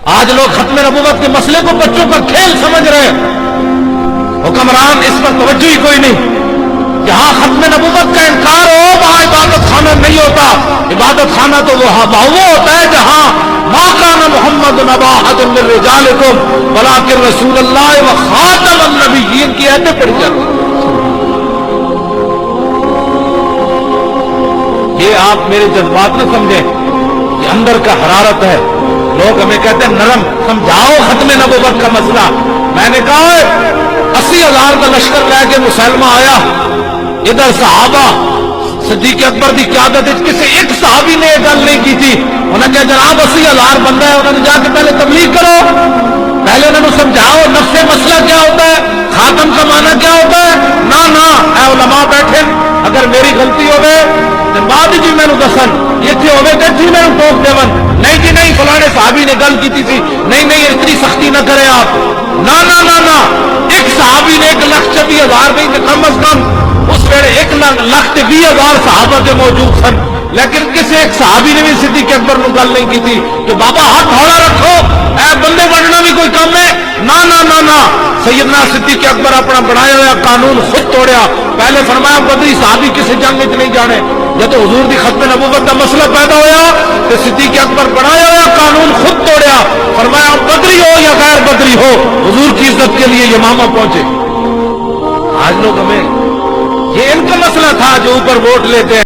آج لوگ ختم نبوت کے مسئلے کو بچوں کا کھیل سمجھ رہے ہیں، حکمران اس پر توجہ ہی کوئی نہیں۔ جہاں ختم نبوت کا انکار ہو وہاں عبادت خانہ نہیں ہوتا، عبادت خانہ تو وہ ہوتا ہے جہاں ما کان محمد نبا احد من رجالکم ولکن رسول اللہ و خاتم النبیین کی آیتیں پڑھی جاتی ہیں۔ یہ آپ میرے جذبات نہ سمجھیں، یہ اندر کا حرارت ہے۔ لوگ ہمیں کہتے ہیں نرم، سمجھاؤ ختم نبوت کا مسئلہ۔ میں نے کہا 80,000 کا لشکر لے کے مسلمہ آیا، ادھر صحابہ صدیق اکبر کی قیادت کسی ایک صحابی نے یہ گل نہیں کی تھی۔ انہوں نے کہا جناب 80,000 بندہ ہے، انہوں نے جا کے پہلے تبلیغ کرو، پہلے انہوں نے سمجھاؤ نفس مسئلہ کیا ہوتا ہے، خاتم کا معنی کیا ہوتا ہے۔ نہ اے علماء بیٹھے، اگر میری غلطی ہوئے تو بعد جی میں دسن، یہ تھی ہوئے کہ تھی میں ٹوک دیون، نہیں جی نہیں فلانے صحابی نے گل کی تھی، نہیں اتنی سختی نہ کریں آپ۔ نہ ایک صحابی نے 1,20,000 نہیں تو کم از کم اس ویلے 1,20,000 صحابہ کے موجود سن، لیکن کسی ایک صحابی نے بھی صدیق اکبر نے گل نہیں کی تھی کہ بابا ہاتھ ہولا رکھو، اے بندے بننا بھی کوئی کم ہے۔ نہ سیدنا صدیق اکبر اپنا بنایا ہوا قانون خود توڑیا۔ پہلے فرمایا بدری صحابی کسی جنگ میں نہیں جانے، جب تو حضور دی ختم نبوت کا مسئلہ پیدا ہوا تو صدیق اکبر بنایا ہوا قانون خود توڑیا، فرمایا بدری ہو یا غیر بدری ہو حضور کی عزت کے لیے یمامہ پہنچے۔ آج لوگ ہمیں یہ ان کا مسئلہ تھا جو اوپر ووٹ لیتے ہیں۔